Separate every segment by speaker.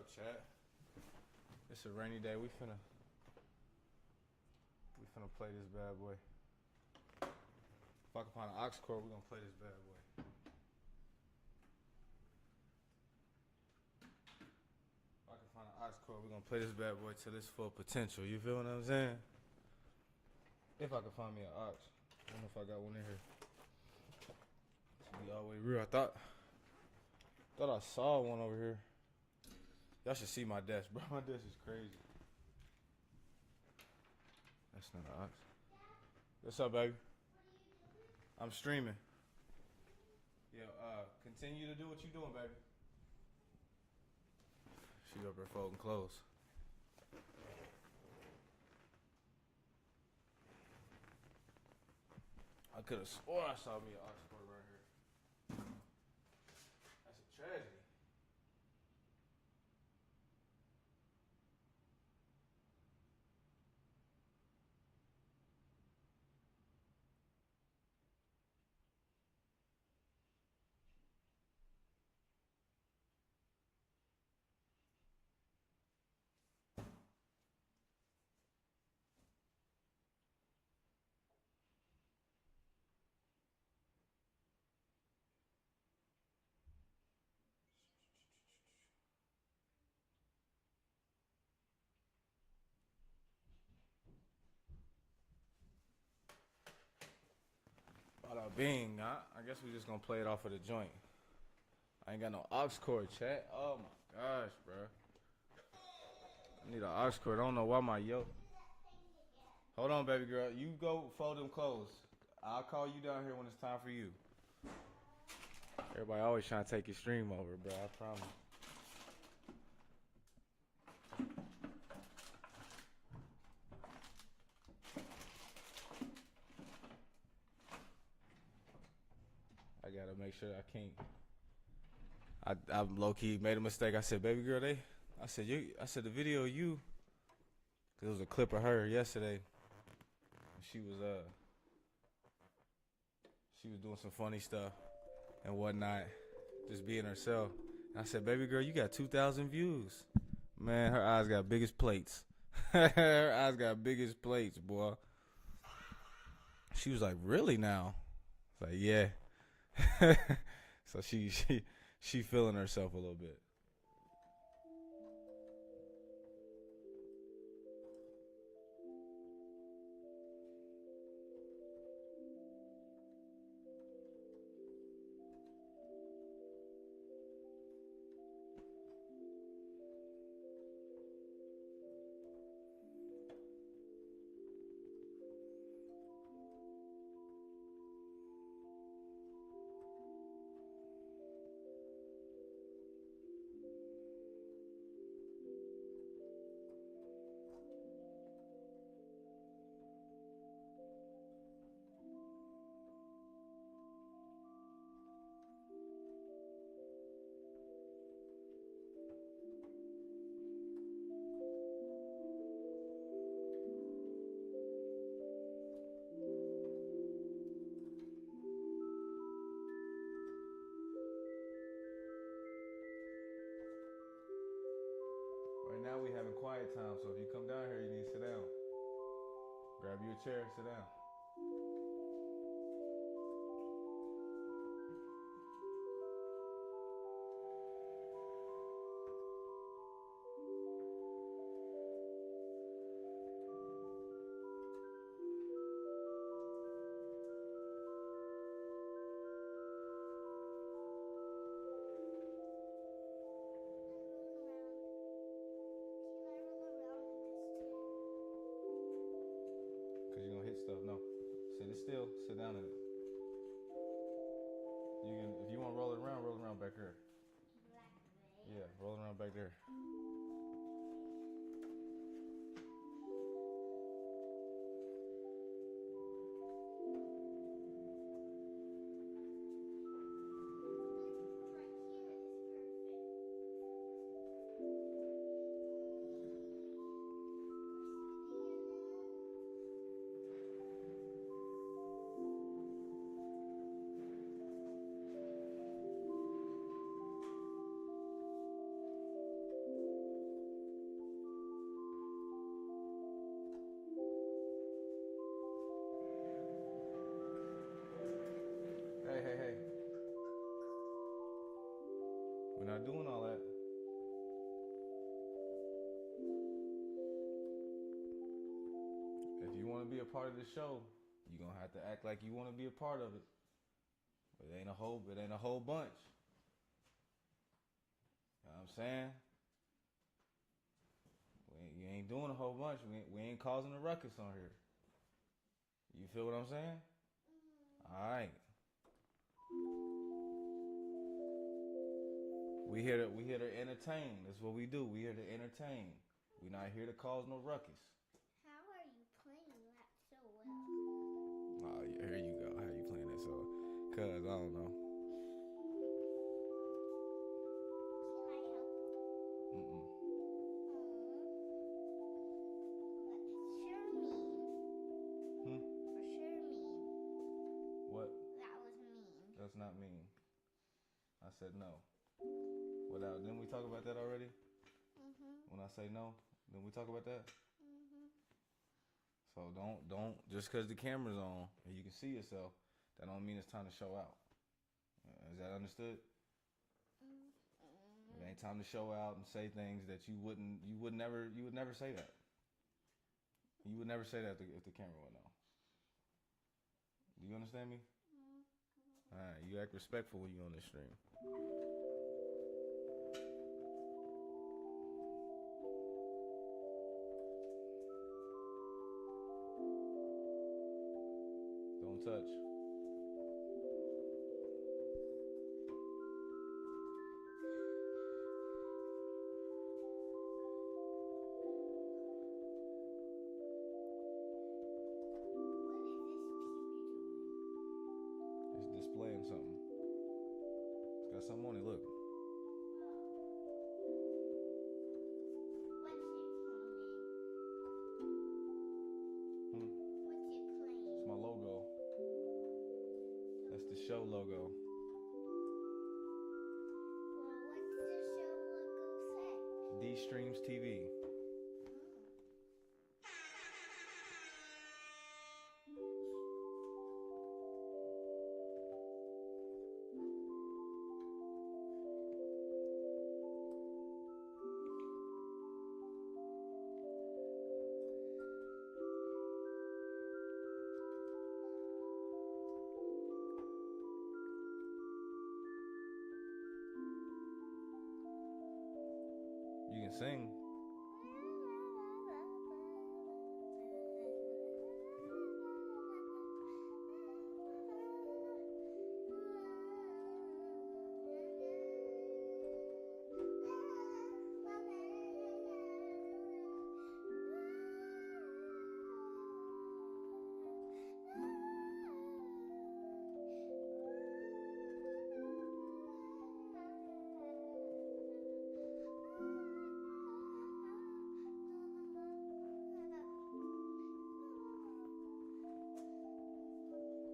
Speaker 1: up, chat? It's a rainy day. We finna play this bad boy. If I can find an aux cord, we gonna play this bad boy. If I can find an aux cord, we gonna play this bad boy till its full potential. You feel what I'm saying? If I can find me an aux. I don't know if I got one in here. To be all the way real, I thought I saw one over here. Y'all should see my desk, bro. My desk is crazy. That's not an aux. What's up, baby? I'm streaming. Yeah, continue to do what you doing, baby. She up there folding clothes. I could have swore I saw me an aux cord right here. That's a tragedy. Bada bing, I guess we just gonna play it off of the joint. I ain't got no aux cord, chat. Oh my gosh, bro. I need an aux cord. I don't know why my Hold on, baby girl. You go fold them clothes. I'll call you down here when it's time for you. Everybody always trying to take your stream over, bro. I promise. I gotta make sure I can't. I low key made a mistake. I said, baby girl, I said the video of you, cause it was a clip of her yesterday. She was doing some funny stuff and whatnot, just being herself. And I said, baby girl, you got 2,000 views. Man, her eyes got biggest plates. Her eyes got biggest plates, boy. She was like, really now? I was like, yeah. So she feeling herself a little bit. Right now we having quiet time, so if you come down here, you need to sit down. Grab you a chair, sit down. Cause you're gonna hit stuff. No, sit it still. Sit down in it. You can, if you want to roll it around back there. Yeah, roll it around back there. We're not doing all that. If you want to be a part of the show, you're gonna have to act like you want to be a part of it. It ain't a whole bunch. You know what I'm saying? You ain't doing a whole bunch. We ain't causing a ruckus on here. You feel what I'm saying? All right. We here to entertain. That's what we do. We here to entertain. We not here to cause no ruckus.
Speaker 2: How are you playing that so well?
Speaker 1: Oh, yeah, here you go. How you playing that so? Cause I don't know.
Speaker 2: Can I help?
Speaker 1: Mm-mm.
Speaker 2: That's sure mean. For sure mean.
Speaker 1: What?
Speaker 2: That was mean.
Speaker 1: That's not mean. I said no. Without, didn't we talk about that already? When I say no, didn't we talk about that? So don't just because the camera's on and you can see yourself, that don't mean it's time to show out. Is that understood? It ain't time to show out and say things that you would never say that. You would never say that if the camera went on. Do you understand me? All right, you act respectful when you on this stream. Don't touch. It's displaying something. It's got something on it, look.
Speaker 2: What's it playing?
Speaker 1: It's my logo. That's the show logo.
Speaker 2: Well, what's the show logo say?
Speaker 1: D Streams TV. You can sing.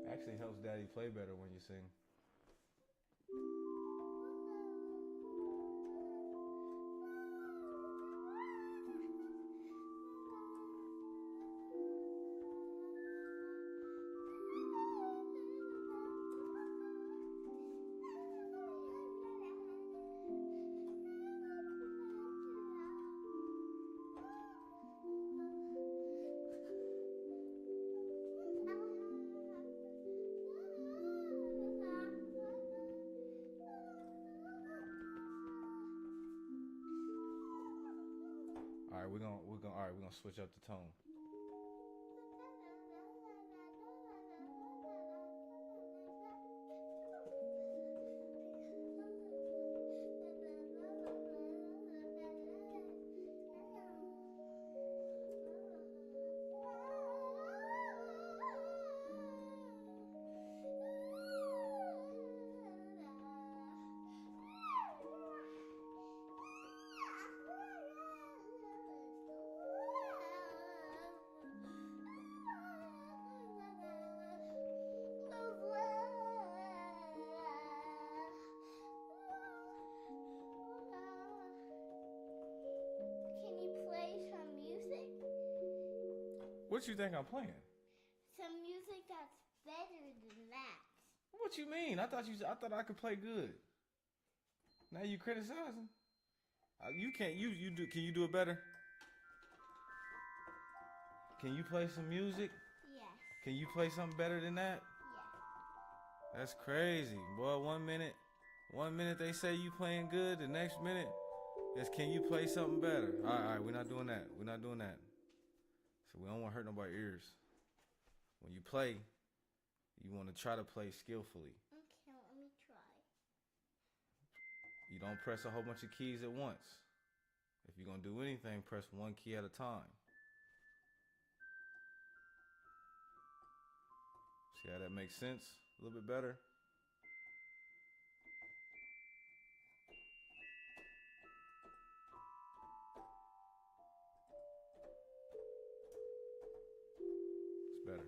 Speaker 1: Actually helps Daddy play better when you sing. All right, we're gonna switch up the tone.
Speaker 2: Can you play some music?
Speaker 1: What you think I'm playing?
Speaker 2: Some music that's better than that.
Speaker 1: What you mean? I thought I could play good. Now you criticizing. You can't. You do. Can you do it better? Can you play some music?
Speaker 2: Yes.
Speaker 1: Can you play something better than that?
Speaker 2: Yes.
Speaker 1: That's crazy, boy. 1 minute they say you playing good. The next minute is can you play something better? All right. We're not doing that. We're not doing that. So we don't want to hurt nobody's ears. When you play, you want to try to play skillfully.
Speaker 2: Okay, let me try.
Speaker 1: You don't press a whole bunch of keys at once. If you're gonna do anything, press one key at a time. See how that makes sense? A little bit better. It's better.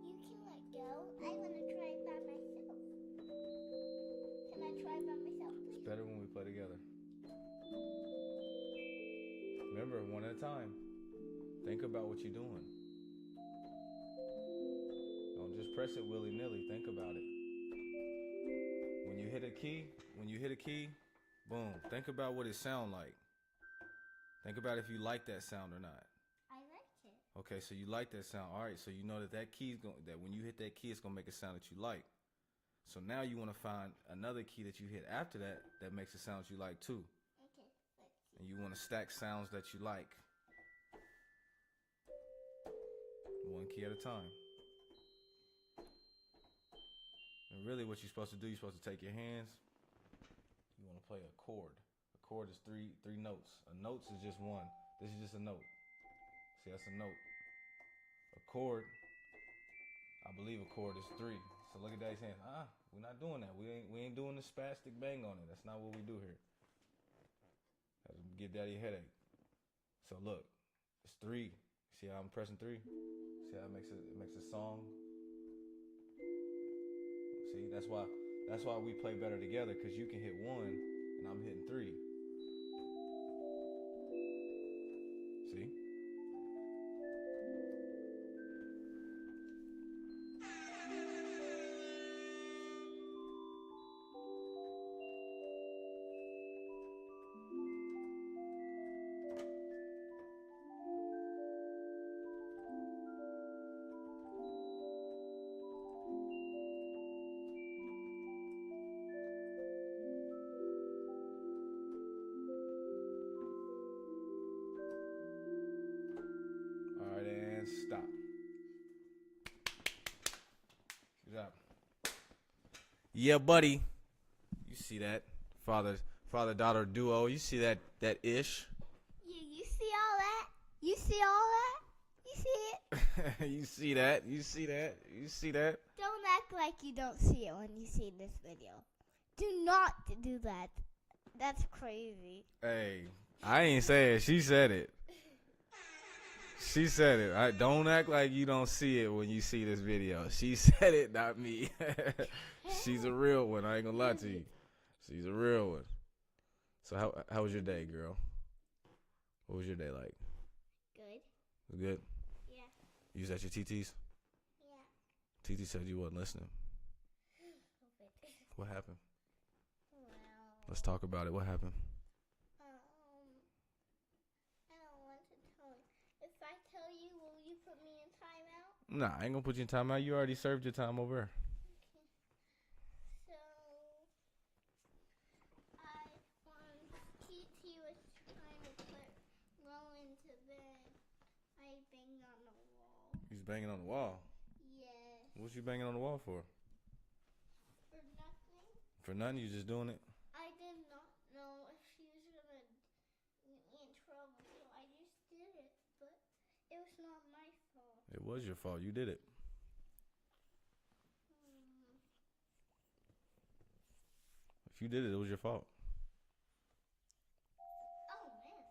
Speaker 2: You can let go. I want to try by myself. Can I try by myself,
Speaker 1: It's
Speaker 2: please?
Speaker 1: better when we play together. Remember, one at a time. Think about what you're doing. Don't just press it willy-nilly. Think about it. When you hit a key, boom. Think about what it sound like. Think about if you like that sound or not.
Speaker 2: I liked it.
Speaker 1: Okay, so you like that sound. All right, so you know that key's that when you hit that key, it's gonna make a sound that you like. So now you want to find another key that you hit after that makes a sound that you like too.
Speaker 2: Okay, let's see.
Speaker 1: And you want to stack sounds that you like. One key at a time. And really what you're supposed to do, you're supposed to take your hands. You want to play a chord. A chord is three notes. A note is just one. This is just a note. See, that's a note. A chord, I believe a chord is three. So look at that, he's saying, we're not doing that. We ain't doing the spastic bang on it. That's not what we do here. That'll give daddy a headache. So look, it's three. See how I'm pressing three? See how it makes a song? See, that's why we play better together, because you can hit one and I'm hitting three. See? All right, and stop. Good job. Yeah, buddy. You see that father-daughter duo? You see that ish?
Speaker 2: You see all that? You see all that? You see it?
Speaker 1: You see that? You see that? You see that?
Speaker 2: Don't act like you don't see it when you see this video. Do not do that. That's crazy.
Speaker 1: Hey, I ain't say it. She said it. She said it. Don't act like you don't see it when you see this video. She said it, not me. She's a real one. I ain't gonna lie to you. She's a real one. So how was your day, girl? What was your day like?
Speaker 2: Good.
Speaker 1: Was good?
Speaker 2: Yeah.
Speaker 1: You was at your TT's?
Speaker 2: Yeah.
Speaker 1: TT said you wasn't listening. What happened?
Speaker 2: Well,
Speaker 1: Let's talk about it. What happened?
Speaker 2: I don't want to tell you. If I tell you, will you put me in timeout?
Speaker 1: Nah, I ain't gonna put you in timeout. You already served your time over there.
Speaker 2: Okay. So, TT was trying to put Rowan to bed. I banged on the
Speaker 1: banging on the wall.
Speaker 2: Yes.
Speaker 1: What you banging on the wall for?
Speaker 2: For nothing.
Speaker 1: For nothing? You just doing it?
Speaker 2: I did not know if she was gonna get me in trouble, so I just did it. But it was not my fault.
Speaker 1: It was your fault. You did it. If you did it, it was your fault.
Speaker 2: Oh man,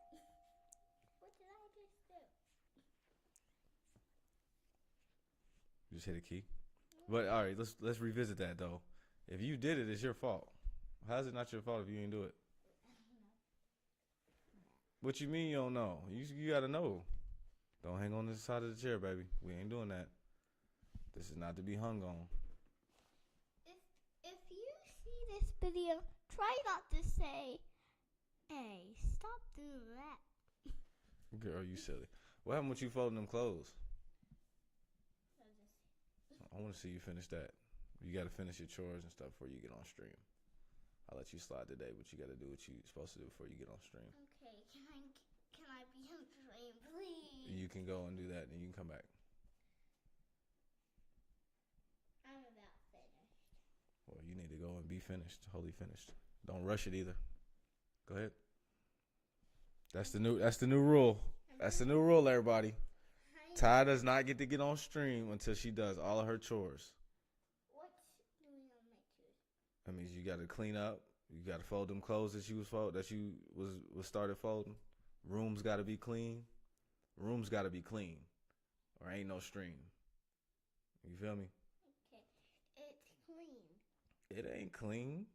Speaker 2: what did I just do?
Speaker 1: You just hit a key. But all right, let's revisit that though. If you did it, it's your fault. How is it not your fault if you didn't do it? What you mean you don't know? You gotta know. Don't hang on this side of the chair, baby. We ain't doing that. This is not to be hung on.
Speaker 2: If you see this video, try not to say, "Hey, stop doing that."
Speaker 1: Girl, you silly. What happened with you folding them clothes? I want to see you finish that. You got to finish your chores and stuff before you get on stream. I'll let you slide today, but you got to do what you're supposed to do before you get on stream.
Speaker 2: Okay, can I be on stream, please?
Speaker 1: You can go and do that, and you can come back.
Speaker 2: I'm about finished.
Speaker 1: Well, you need to go and be finished, wholly finished. Don't rush it either. Go ahead. That's the new rule. That's the new rule, everybody. Ty does not get to get on stream until she does all of her chores.
Speaker 2: What's doing on my chores?
Speaker 1: That means you got to clean up. You got to fold them clothes that you was started folding. Rooms got to be clean. Rooms got to be clean, or ain't no stream. You feel me?
Speaker 2: Okay, it's clean.
Speaker 1: It ain't clean.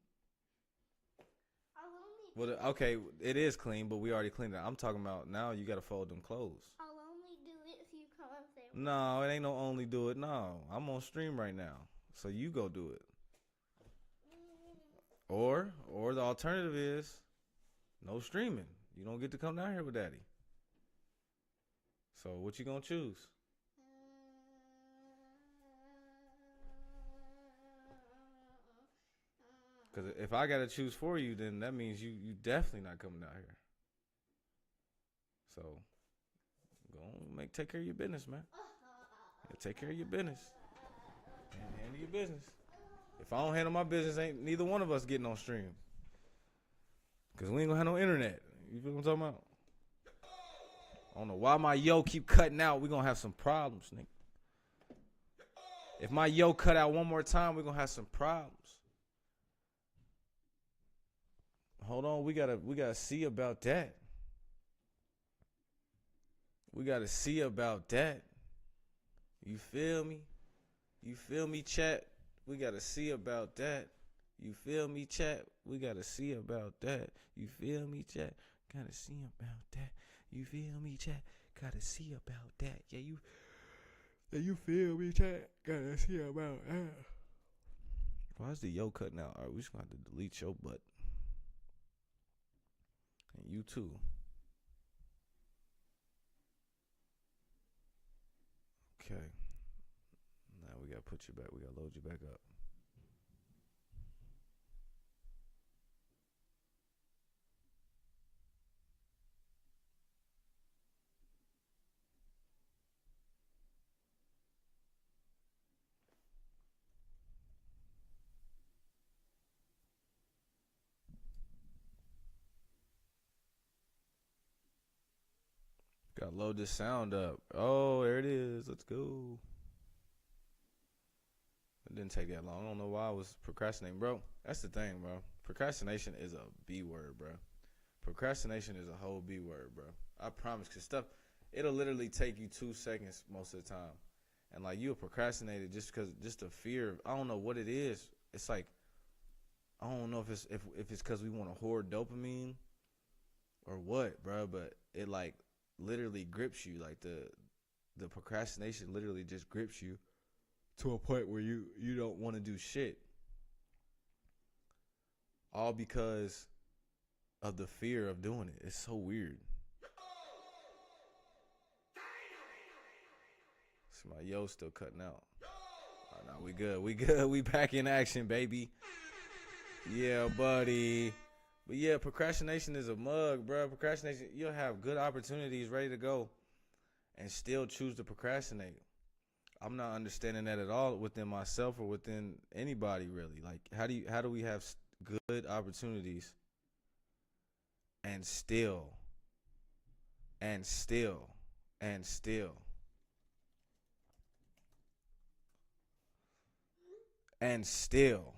Speaker 2: I'll only.
Speaker 1: Well, okay, it is clean, but we already cleaned it. I'm talking about now. You got to fold them clothes.
Speaker 2: I'll only do it if you come and say.
Speaker 1: No, it ain't no only do it. No, I'm on stream right now, so you go do it. Or the alternative is no streaming. You don't get to come down here with daddy. So what you gonna choose? Because if I gotta choose for you, then that means you definitely not coming down here. So go on, take care of your business, man. Yeah, take care of your business. Handle your business. If I don't handle my business, ain't neither one of us getting on stream. Because we ain't gonna have no internet. You feel what I'm talking about? I don't know why my yo keep cutting out. We gonna have some problems, nigga. If my yo cut out one more time, we gonna have some problems. Hold on, we gotta see about that. We gotta see about that. You feel me? You feel me, chat? We gotta see about that. You feel me, chat? We gotta see about that. You feel me, chat? Gotta see about that. You feel me, chat? Gotta see about that. Yeah, you feel me, chat? Gotta see about that. Why is the yo cutting out? All right, we just gonna have to delete your butt. And you too. Okay. Now we gotta put you back. We gotta load you back up. Gotta load this sound up. Oh, there it is. Let's go. It didn't take that long. I don't know why I was procrastinating, bro. That's the thing, bro. Procrastination is a B word, bro. Procrastination is a whole B word, bro. I promise, because stuff, it'll literally take you 2 seconds most of the time. And like you'll procrastinate it just the fear of, I don't know what it is. It's like, I don't know if it's because we want to hoard dopamine or what, bro, but it like literally grips you. Like the procrastination literally just grips you to a point where you don't want to do shit. All because of the fear of doing it. It's so weird. See, my yo still cutting out. Oh, no, we good. We good. We back in action, baby. Yeah, buddy. But yeah, procrastination is a mug, bro. Procrastination, you'll have good opportunities ready to go and still choose to procrastinate. I'm not understanding that at all within myself or within anybody really. Like, how do we have good opportunities and still and still and still and still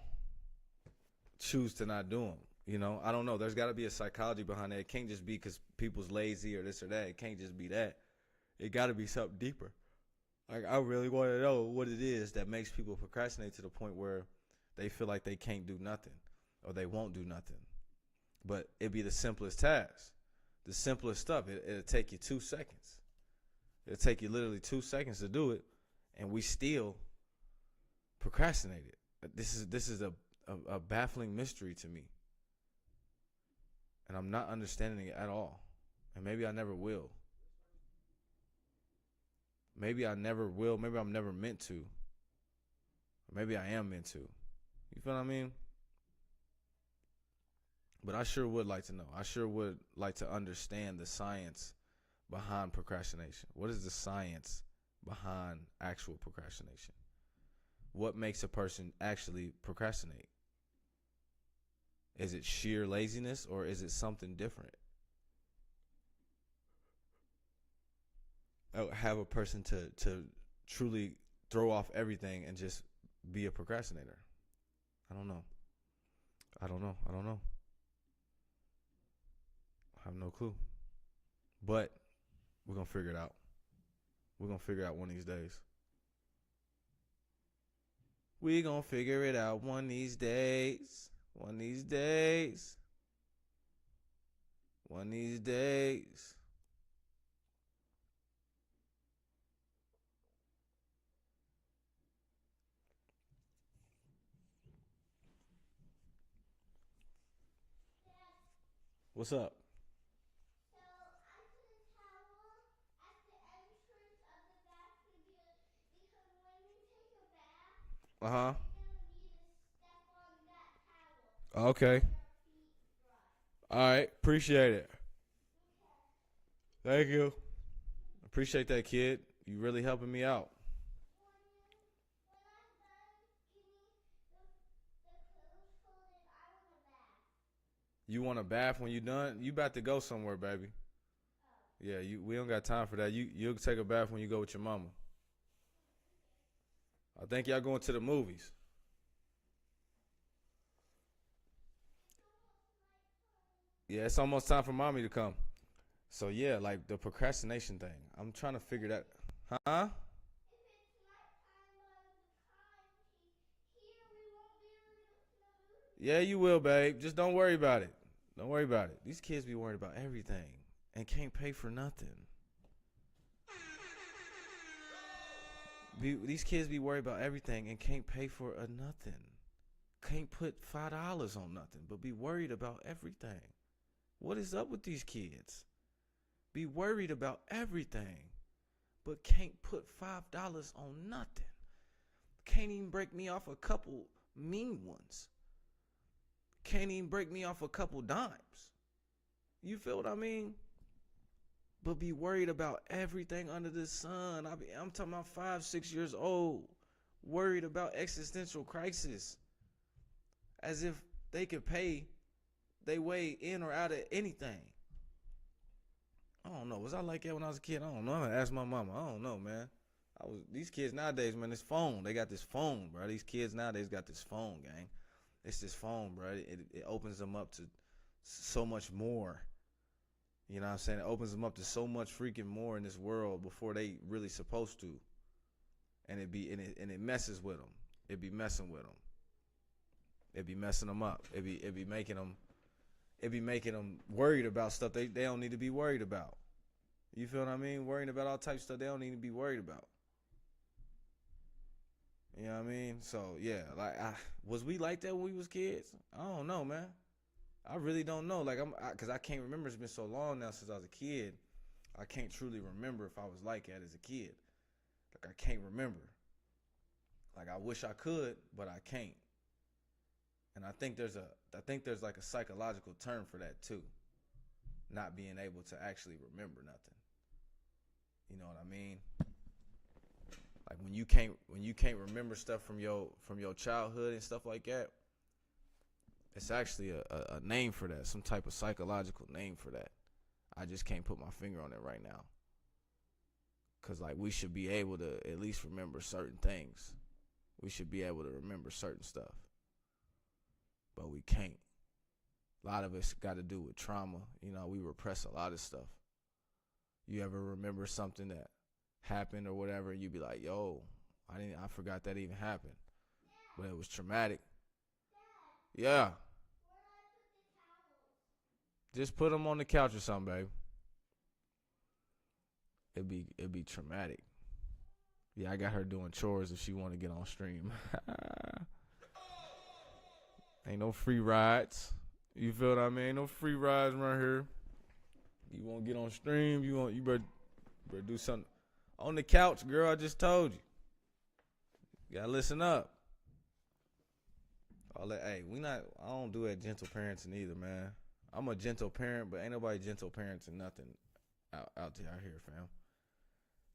Speaker 1: choose to not do them? You know, I don't know. There's got to be a psychology behind it. It can't just be because people's lazy or this or that. It can't just be that. It got to be something deeper. Like, I really want to know what it is that makes people procrastinate to the point where they feel like they can't do nothing or they won't do nothing. But it'd be the simplest task, the simplest stuff. It'll take you 2 seconds. It'll take you literally 2 seconds to do it, and we still procrastinate it. This is a baffling mystery to me. And I'm not understanding it at all. And maybe I never will. Maybe I never will. Maybe I'm never meant to. Or maybe I am meant to. You feel what I mean? But I sure would like to know. I sure would like to understand the science behind procrastination. What is the science behind actual procrastination? What makes a person actually procrastinate? Is it sheer laziness or is it something different? Have a person to truly throw off everything and just be a procrastinator? I don't know. I have no clue. But we're going to figure it out. We're going to figure it out one of these days. We're going to figure it out one of these days. One of these days. One of these days. What's up?
Speaker 2: So I put a towel at the entrance of the bathroom because when you take a bath,
Speaker 1: Uh-huh.
Speaker 2: you're gonna need to step on that towel.
Speaker 1: Okay.
Speaker 2: Get your feet dry.
Speaker 1: All right. Appreciate it.
Speaker 2: Okay.
Speaker 1: Thank you. Appreciate that, kid. You really helping me out.
Speaker 2: When I'm done, give me the clothes folded. I want a bath.
Speaker 1: You want a bath when you done? You about to go somewhere, baby.
Speaker 2: Oh.
Speaker 1: Yeah, we don't got time for that. You'll take a bath when you go with your mama. I think y'all going to the movies. Yeah, it's almost time for mommy to come. So yeah, like the procrastination thing. I'm trying to figure that. Huh?
Speaker 2: If it's nighttime by the time here, we won't be able to go to the movies.
Speaker 1: Yeah, you will, babe. Just don't worry about it. Don't worry about it. These kids be worried about everything and can't pay for nothing. These kids be worried about everything and can't pay for a nothing. Can't put $5 on nothing, but be worried about everything. What is up with these kids? Be worried about everything, but can't put $5 on nothing. Can't even break me off a couple mean ones. Can't even break me off a couple dimes. You feel what I mean? But be worried about everything under the sun. I'm talking about 5, 6 years old, worried about existential crisis, as if they could pay their way in or out of anything. I don't know. Was I like that when I was a kid? I don't know. I'm gonna ask my mama. I don't know, man. These kids nowadays, man. This phone, they got this phone, bro. These kids nowadays got this phone, gang. It's this phone, bro. It opens them up to so much more. You know what I'm saying? It opens them up to so much freaking more in this world before they really supposed to. And it messes with them. It be messing with them. It be messing them up. It be making them worried about stuff they don't need to be worried about. You feel what I mean? Worrying about all types of stuff they don't need to be worried about. You know what I mean? So yeah, like was we like that when we was kids? I don't know, man. I really don't know. Like cause I can't remember. It's been so long now since I was a kid. I can't truly remember if I was like that as a kid. Like I can't remember. Like I wish I could, but I can't. And I think there's like a psychological term for that too. Not being able to actually remember nothing. You know what I mean? Like when you can't remember stuff from your childhood and stuff like that, it's actually a name for that, some type of psychological name for that. I just can't put my finger on it right now. Cause like we should be able to at least remember certain things. We should be able to remember certain stuff. But we can't. A lot of it's got to do with trauma. You know, we repress a lot of stuff. You ever remember something that happened or whatever, and you be like, yo, I forgot that even happened. But it was traumatic. Yeah. Just put them on the couch or something, babe. It'd be traumatic. Yeah, I got her doing chores if she want to get on stream. Ain't no free rides. You feel what I mean? Ain't no free rides around here. You want to get on stream? You better do something on the couch, girl. I just told you. You gotta listen up. Hey, I don't do that gentle parenting either, man. I'm a gentle parent, but ain't nobody gentle parenting nothing out here, fam.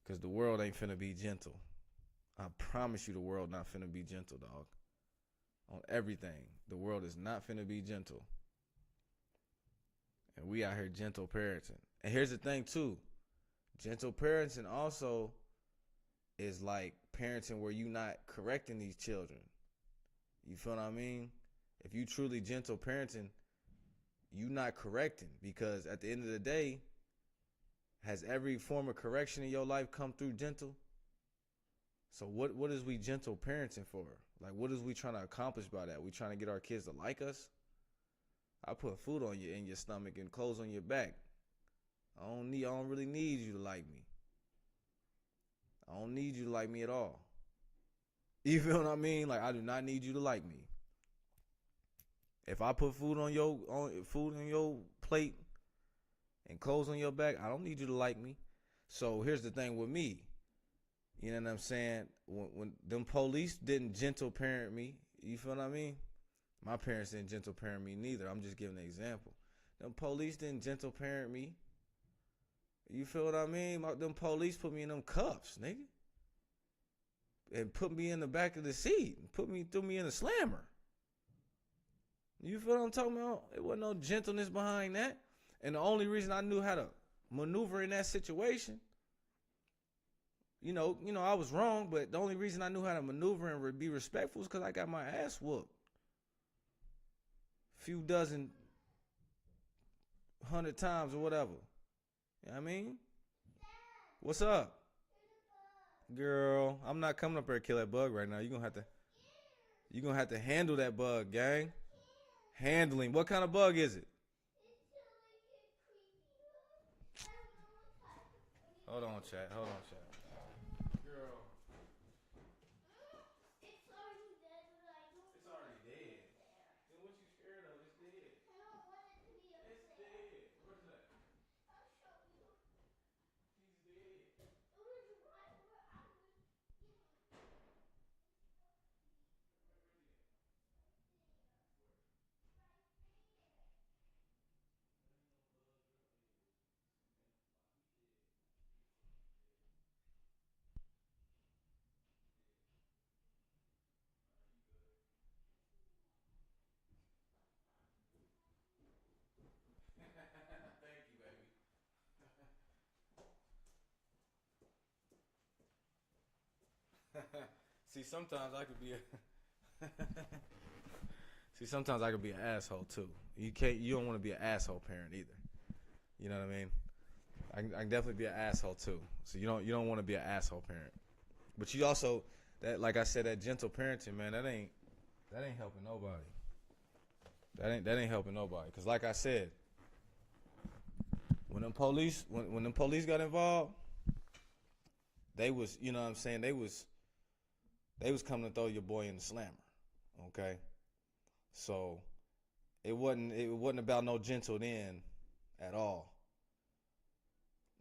Speaker 1: Cause the world ain't finna be gentle. I promise you, the world not finna be gentle, dog. On everything, the world is not finna be gentle. And we out here gentle parenting. And here's the thing too, gentle parenting also is like parenting where you not correcting these children. You feel what I mean? If you truly gentle parenting, you not correcting, because at the end of the day, has every form of correction in your life come through gentle? So what is we gentle parenting for? Like, what is we trying to accomplish by that? We trying to get our kids to like us? I put food on you in your stomach and clothes on your back. I don't really need you to like me. I don't need you to like me at all. You feel what I mean? Like, I do not need you to like me. If I put food on your plate and clothes on your back, I don't need you to like me. So here's the thing with me. You know what I'm saying? When them police didn't gentle parent me, you feel what I mean? My parents didn't gentle parent me neither. I'm just giving an example. Them police didn't gentle parent me. You feel what I mean? Them police put me in them cuffs, nigga. And put me in the back of the seat. Threw me in the slammer. You feel what I'm talking about? It wasn't no gentleness behind that. And the only reason I knew how to maneuver in that situation, you know, I was wrong, but the only reason I knew how to maneuver and be respectful is because I got my ass whooped. Few dozen, 100 times or whatever. You know what I mean? What's up? Girl, I'm not coming up here to kill that bug right now. You're gonna have to handle that bug, gang. Handling. What kind of bug is it? Hold on, chat. Girl.
Speaker 2: It's already dead, but I don't.
Speaker 1: It's already dead. Then what you scared of? It's dead.
Speaker 2: I don't want it to be upset.
Speaker 1: It's dead. Where's that?
Speaker 2: I'll show you.
Speaker 1: He's dead.
Speaker 2: It was right where I was getting.
Speaker 1: Thank you, baby. See, sometimes I could be an asshole too. You don't want to be an asshole parent either. You know what I mean? I can definitely be an asshole too. So you don't want to be an asshole parent. But you also, that, like I said, that gentle parenting, man, that ain't helping nobody. That ain't helping nobody. Cause like I said, when them police got involved, they was, you know what I'm saying, they was coming to throw your boy in the slammer. Okay? So it wasn't about no gentle then at all.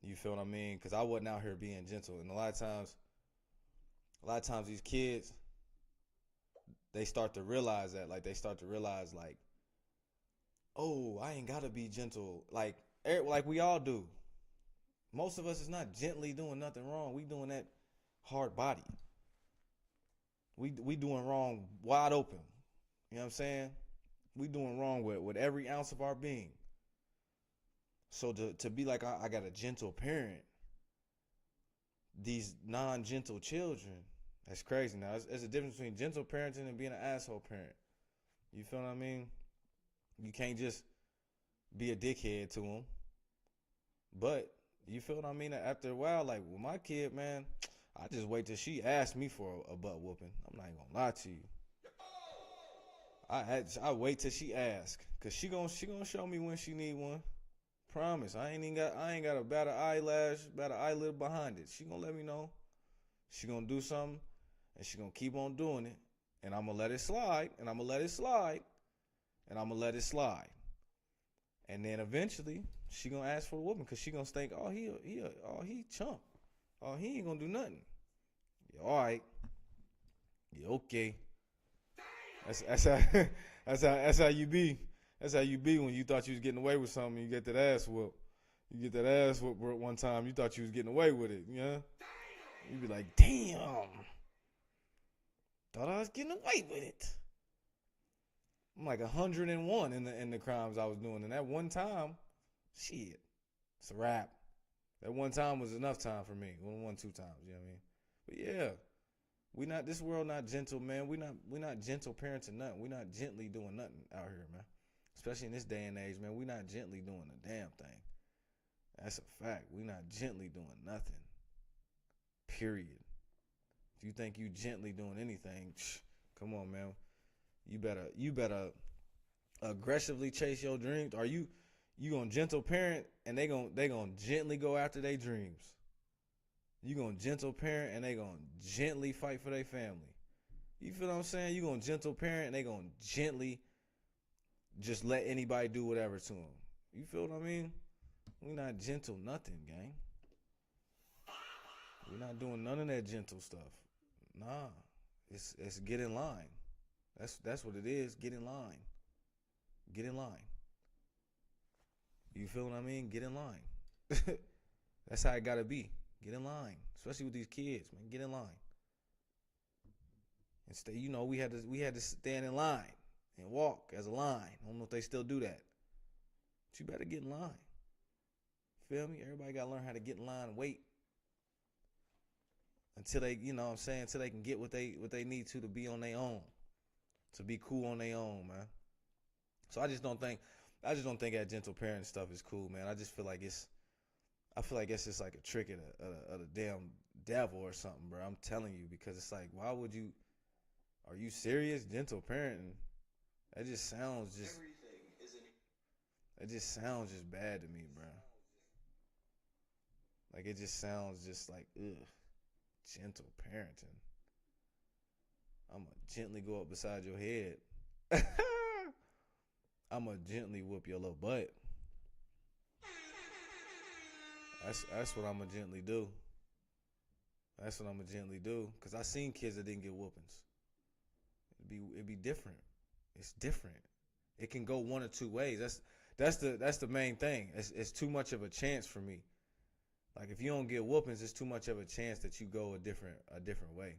Speaker 1: You feel what I mean? Cause I wasn't out here being gentle. And a lot of times these kids, they start to realize that, like, oh, I ain't gotta be gentle. Like we all do. Most of us is not gently doing nothing wrong. We doing that hard body. We doing wrong wide open. You know what I'm saying? We doing wrong with every ounce of our being. So to be like I got a gentle parent, these non-gentle children, that's crazy. Now there's a difference between gentle parenting and being an asshole parent. You feel what I mean? You can't just be a dickhead to them. But you feel what I mean? After a while, like with my kid, man, I just wait till she asks me for a butt whooping. I'm not even gonna lie to you. I wait till she asks, cause she gonna show me when she need one. Promise. I ain't got a bat of eyelash, bat of eyelid behind it. She gonna let me know. She gonna do something, and she gonna keep on doing it, and I'm gonna let it slide, and I'm gonna let it slide, and I'm gonna let it slide, and then eventually she gonna ask for the whooping, cause she gonna think, oh he chump, oh he ain't gonna do nothing. Yeah, all right, yeah, okay. That's how that's how you be. That's how you be when you thought you was getting away with something. You get that ass whoop. You get that ass whoop one time. You thought you was getting away with it. You know? You be like, damn. Thought I was getting away with it. I'm like 101 in the crimes I was doing. And that one time, shit, it's a wrap. That one time was enough time for me. 2 times. You know what I mean? But yeah. This world not gentle, man. We not gentle parenting nothing. We not gently doing nothing out here, man. Especially in this day and age, man. We not gently doing a damn thing. That's a fact. We not gently doing nothing. Period. If you think you gently doing anything, come on, man. You better aggressively chase your dreams. Are you gonna gentle parent and they gonna gently go after their dreams? You gonna gentle parent and they gonna gently fight for their family. You feel what I'm saying? You gonna gentle parent and they gonna gently just let anybody do whatever to them. You feel what I mean? We not gentle nothing, gang. We're not doing none of that gentle stuff. Nah, it's get in line. That's what it is. Get in line. Get in line. You feel what I mean? Get in line. That's how it gotta be. Get in line, especially with these kids, man. Get in line. And stay. You know, we had to stand in line and walk as a line. I don't know if they still do that. But you better get in line. Feel me? Everybody gotta learn how to get in line and wait until they, you know what I'm saying, until they can get what they need to be on their own, to be cool on their own, man. So I just don't think that gentle parenting stuff is cool, man. I just feel like it's just like a trick of the damn devil or something, bro. I'm telling you, because it's like, why would you? Are you serious? Gentle parenting? That just sounds just. It just sounds just bad to me, bro. Like it just sounds just like ugh. Gentle parenting. I'ma gently go up beside your head. I'ma gently whoop your little butt. That's what I'ma gently do. That's what I'ma gently do. Cause I seen kids that didn't get whoopings. It'd be different. It's different. It can go one or two ways. That's the main thing. It's too much of a chance for me. Like if you don't get whoopings, it's too much of a chance that you go a different way.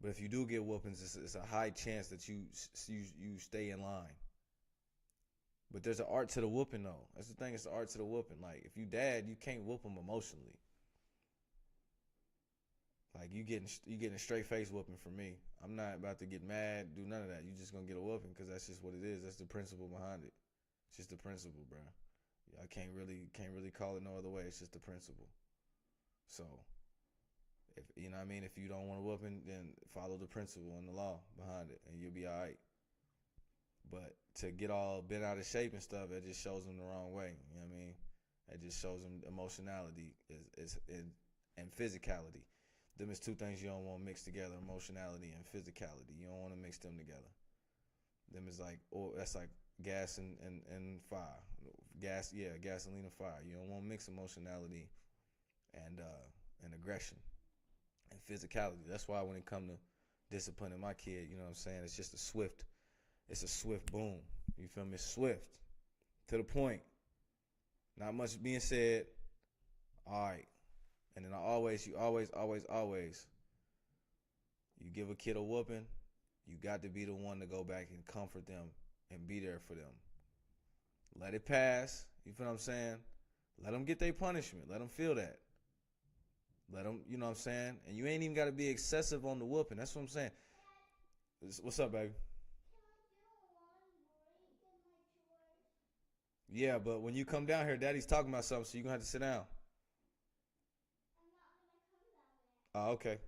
Speaker 1: But if you do get whoopings, it's a high chance that you stay in line. But there's an art to the whooping, though. That's the thing. It's the art to the whooping. Like if you dad, you can't whoop them emotionally. Like you getting a straight face whooping from me. I'm not about to get mad, do none of that. You just gonna get a whooping because that's just what it is. That's the principle behind it. It's just the principle, bro. I can't really call it no other way. It's just the principle. So, if you know what I mean, if you don't want a whooping, then follow the principle and the law behind it, and you'll be all right. But to get all bent out of shape and stuff, it just shows them the wrong way. You know what I mean? It just shows them emotionality and physicality. Them is two things you don't want to mix together: emotionality and physicality. You don't want to mix them together. Them is like, that's like gas and fire. Gasoline and fire. You don't want to mix emotionality and aggression and physicality. That's why when it comes to disciplining my kid, you know what I'm saying, it's just a swift boom. You feel me? It's swift. To the point. Not much being said. All right. And then you always You give a kid a whooping, you got to be the one to go back and comfort them and be there for them. Let it pass. You feel what I'm saying? Let them get their punishment. Let them feel that. Let them, you know what I'm saying? And you ain't even got to be excessive on the whooping. That's what I'm saying. What's up, baby? Yeah, but when you come down here, Daddy's talking about something, so you're going to have to sit down. Oh, okay.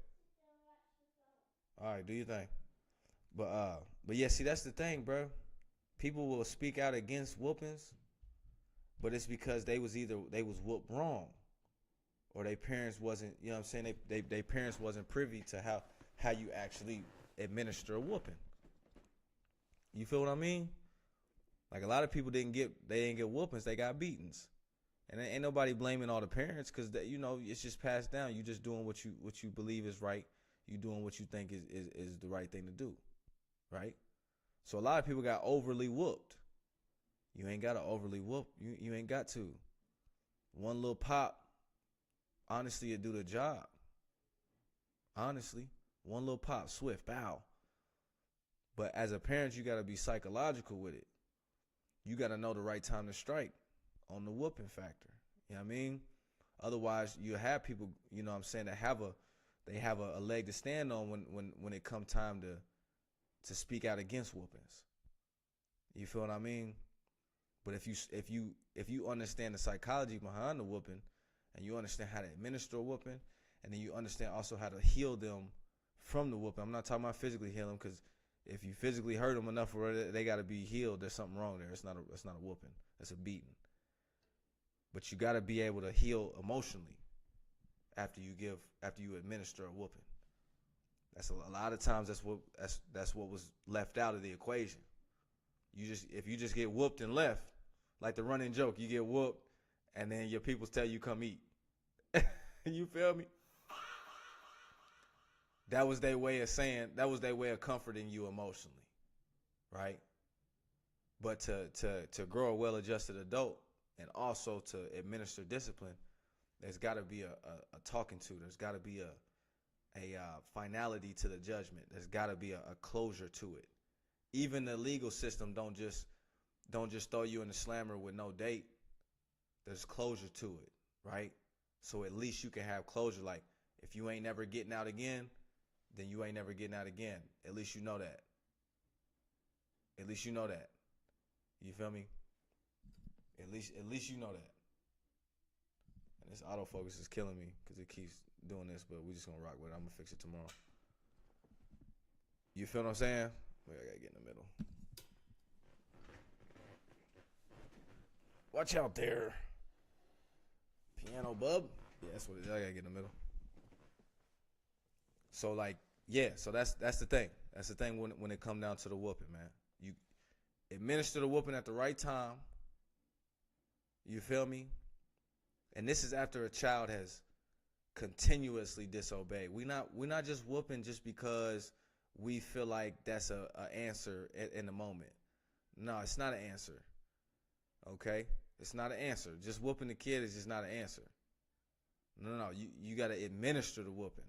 Speaker 1: All right, do your thing. But yeah, see, that's the thing, bro. People will speak out against whoopings, but it's because they was whooped wrong, or their parents wasn't, you know what I'm saying? They parents wasn't privy to how you actually administer a whooping. You feel what I mean? Like a lot of people didn't get whoopings, they got beatings. And ain't nobody blaming all the parents, because you know, it's just passed down. You just doing what you believe is right. You doing what you think is the right thing to do. Right? So a lot of people got overly whooped. You ain't got to overly whoop. You ain't got to. One little pop, honestly, it do the job. Honestly. One little pop, swift, bow. But as a parent, you got to be psychological with it. You got to know the right time to strike on the whooping factor. You know what I mean? Otherwise, you have people, you know what I'm saying, that have a leg to stand on when it come time to speak out against whoopings. You feel what I mean? But if you understand the psychology behind the whooping, and you understand how to administer a whooping, and then you understand also how to heal them from the whooping. I'm not talking about physically heal them, because if you physically hurt them enough where they got to be healed, there's something wrong there. It's not a whooping. It's a beating. But you got to be able to heal emotionally after you administer a whooping. That's a lot of times that's what was left out of the equation. If you just get whooped and left, like the running joke, you get whooped and then your peoples tell you come eat. You feel me? That was their way of comforting you emotionally, right? But to grow a well-adjusted adult and also to administer discipline, there's got to be a talking to. There's got to be a finality to the judgment. There's got to be a closure to it. Even the legal system don't just throw you in the slammer with no date. There's closure to it, right? So at least you can have closure. Like, if you ain't never getting out again, then you ain't never getting out again. At least you know that. At least you know that. You feel me? At least you know that. And this autofocus is killing me because it keeps doing this, but we just gonna rock with it. I'm gonna fix it tomorrow. You feel what I'm saying? Wait, I gotta get in the middle. Watch out there. Piano bub. Yeah, that's what it is. I gotta get in the middle. So like, yeah, so that's the thing. That's the thing when it come down to the whooping, man. You administer the whooping at the right time. You feel me? And this is after a child has continuously disobeyed. We not just whooping just because we feel like that's a answer in the moment. No, it's not an answer. Okay? It's not an answer. Just whooping the kid is just not an answer. No. You got to administer the whooping.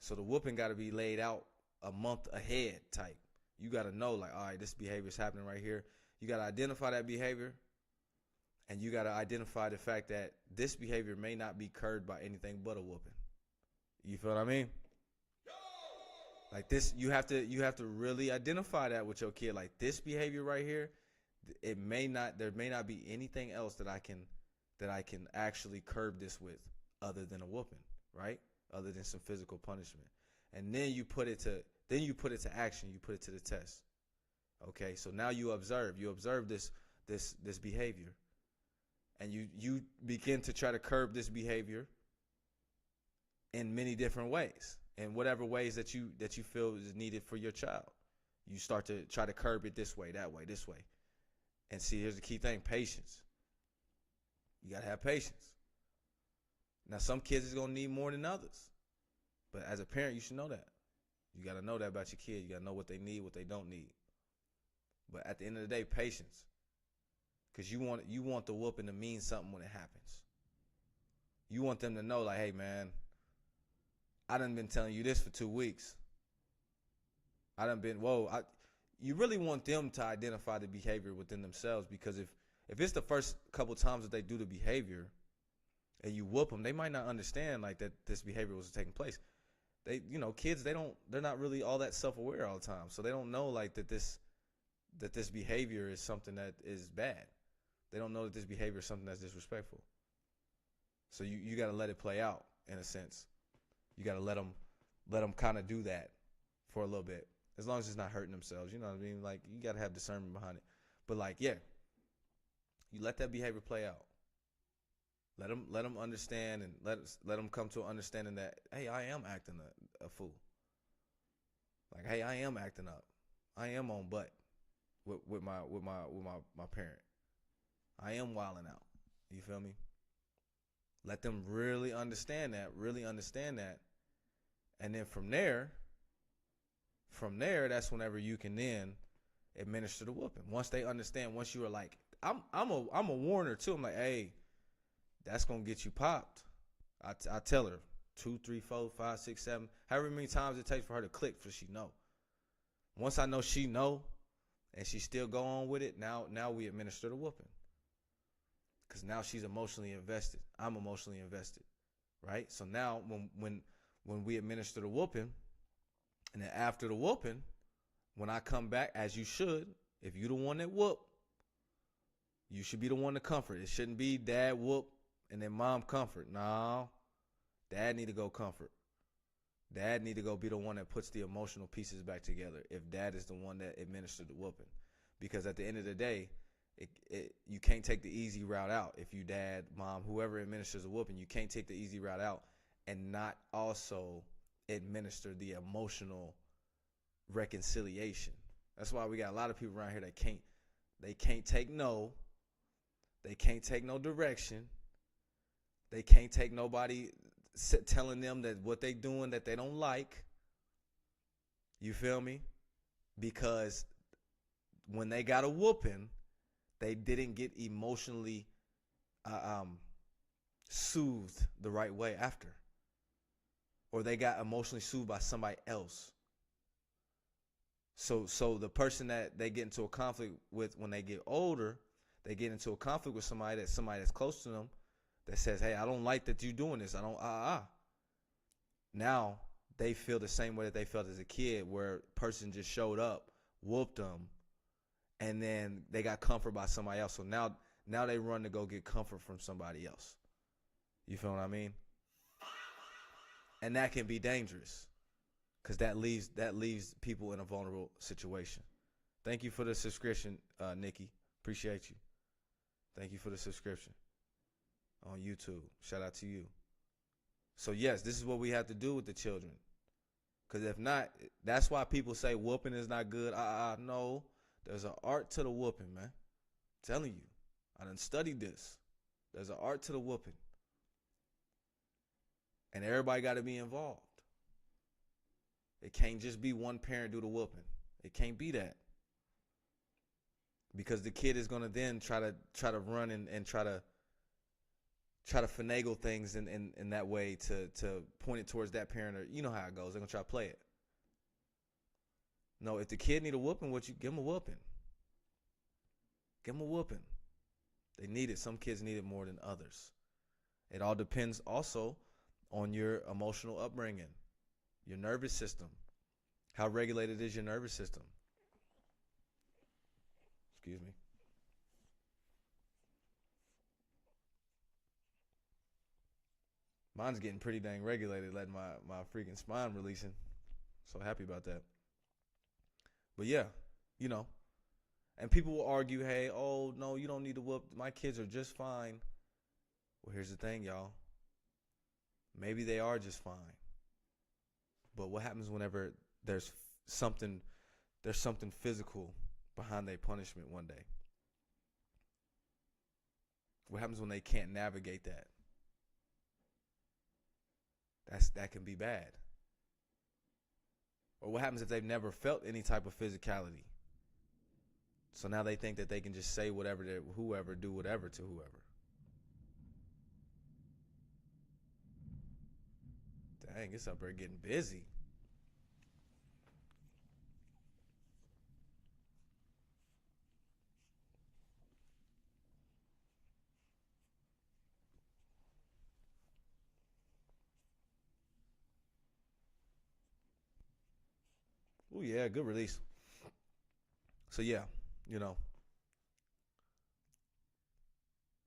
Speaker 1: So the whooping got to be laid out a month ahead type. You got to know, like, all right, this behavior is happening right here. You got to identify that behavior. And you got to identify the fact that this behavior may not be curbed by anything but a whooping. You feel what I mean? Like this, you have to really identify that with your kid. Like, this behavior right here, there may not be anything else that I can actually curb this with other than a whooping, right? Other than some physical punishment. And then you put it to action, you put it to the test. Okay? So now you observe this behavior. And you begin to try to curb this behavior in many different ways. In whatever ways that you feel is needed for your child. You start to try to curb it this way, that way, this way. And see, here's the key thing, patience. You got to have patience. Now, some kids is going to need more than others. But as a parent, you should know that. You got to know that about your kid. You got to know what they need, what they don't need. But at the end of the day, patience. Because you want the whooping to mean something when it happens. You want them to know, like, hey, man, I done been telling you this for 2 weeks. I done been, you really want them to identify the behavior within themselves, because if it's the first couple times that they do the behavior and you whoop them, they might not understand like that this behavior was taking place. Kids, they're not really all that self-aware all the time. So they don't know like that this behavior is something that is bad. They don't know that this behavior is something that's disrespectful. So you got to let it play out in a sense. You got to let them kind of do that for a little bit, as long as it's not hurting themselves. You know what I mean? Like, you got to have discernment behind it. But like, yeah, you let that behavior play out. Let them understand, and let them come to an understanding that, hey, I am acting a fool. Like, hey, I am acting up. I am on butt with my parent. I am wilding out. You feel me? Let them really understand that. And then from there, that's whenever you can then administer the whooping. Once they understand, once you are like, I'm a warner too. I'm like, hey, that's gonna get you popped. I tell her 2, 3, 4, 5, 6, 7, however many times it takes for her to click for she know. Once I know she know, and she still go on with it, now we administer the whooping. Because now she's emotionally invested. I'm emotionally invested, right? So now when we administer the whooping, and then after the whooping, when I come back, as you should, if you the one that whoop, you should be the one to comfort. It shouldn't be dad whoop and then mom comfort. No, dad need to go comfort. Dad need to go be the one that puts the emotional pieces back together if dad is the one that administered the whooping. Because at the end of the day, you can't take the easy route out. If you dad, mom, whoever administers a whooping, you can't take the easy route out and not also administer the emotional reconciliation. That's why we got a lot of people around here that can't take no. They can't take no direction. They can't take nobody telling them that what they doing that they don't like. You feel me? Because when they got a whooping, they didn't get emotionally soothed the right way after. Or they got emotionally soothed by somebody else. So the person that they get into a conflict with when they get older, they get into a conflict with somebody that's close to them that says, hey, I don't like that you're doing this. I don't, Now they feel the same way that they felt as a kid, where a person just showed up, whooped them, and then they got comfort by somebody else. So now they run to go get comfort from somebody else. You feel what I mean? And that can be dangerous, because that leaves people in a vulnerable situation. Thank you for the subscription, Nikki. Appreciate you. Thank you for the subscription on YouTube. Shout out to you. So yes, this is what we have to do with the children. Because if not, that's why people say whooping is not good. No, there's an art to the whooping, man. I'm telling you, I done studied this. There's an art to the whooping. And everybody got to be involved. It can't just be one parent do the whooping. It can't be that. Because the kid is going to then try to run and try to finagle things in that way to point it towards that parent, or you know how it goes. They're going to try to play it. No, if the kid need a whooping, give him a whooping. Give him a whooping. They need it. Some kids need it more than others. It all depends also on your emotional upbringing, your nervous system. How regulated is your nervous system? Excuse me. Mine's getting pretty dang regulated, letting my freaking spine releasing. So happy about that. But yeah, and people will argue, hey, oh, no, you don't need to whoop. My kids are just fine. Well, here's the thing, y'all. Maybe they are just fine. But what happens whenever there's something physical behind their punishment one day? What happens when they can't navigate that? That can be bad. Or what happens if they've never felt any type of physicality? So now they think that they can just say whatever to whoever, do whatever to whoever. Dang, it's up there getting busy. Oh yeah, good release. So yeah, you know,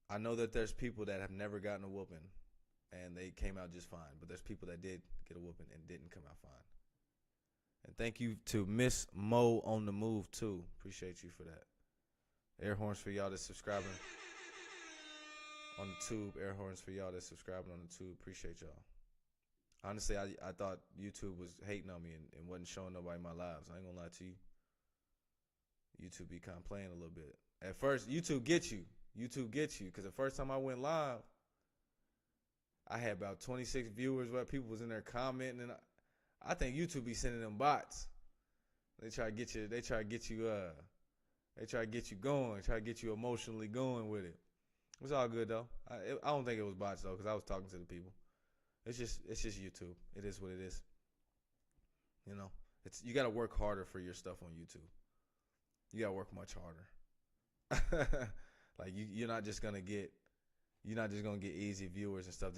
Speaker 1: I know that there's people that have never gotten a whooping and they came out just fine, but there's people that did get a whooping and didn't come out fine. And thank you to Miss Mo on the move too. Appreciate you for that. Air horns for y'all that's subscribing on the tube. Air horns for y'all that's subscribing on the tube. Appreciate y'all. Honestly, I thought YouTube was hating on me and wasn't showing nobody my lives. I ain't gonna lie to you. YouTube be kind of playing a little bit. At first, YouTube gets you. YouTube gets you. Because the first time I went live, I had about 26 viewers where people was in there commenting. And I think YouTube be sending them bots. They try to get you, they try to get you going, try to get you emotionally going with it. It was all good though. I don't think it was bots though, because I was talking to the people. It's just YouTube. It is what it is. You know, you got to work harder for your stuff on YouTube. You got to work much harder. Like you're not just gonna get easy viewers and stuff.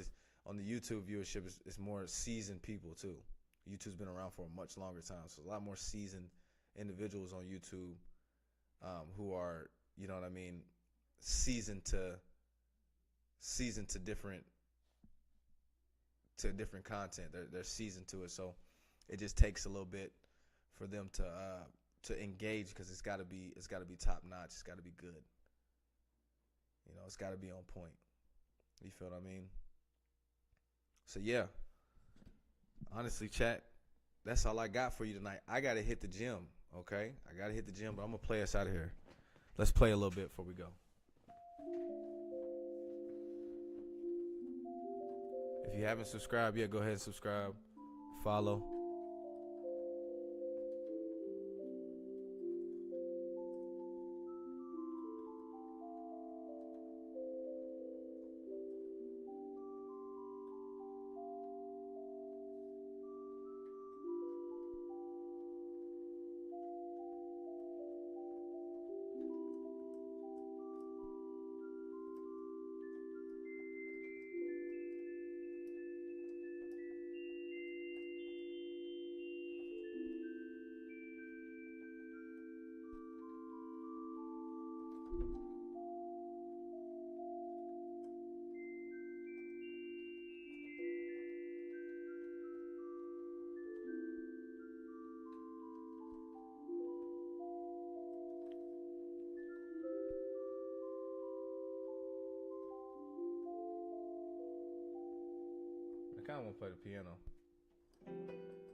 Speaker 1: On the YouTube viewership, it's more seasoned people too. YouTube's been around for a much longer time, so a lot more seasoned individuals on YouTube who are, you know what I mean, seasoned to different content. They're seasoned to it, so it just takes a little bit for them to engage, because it's got to be top notch. It's got to be good. You know, it's got to be on point. You feel what I mean? So yeah, honestly, chat, that's all I got for you tonight. I gotta hit the gym. Okay, I gotta hit the gym, but I'm gonna play us out of here. Let's play a little bit before we go. If you haven't subscribed yet, go ahead and subscribe, follow. I kind of want to play the piano.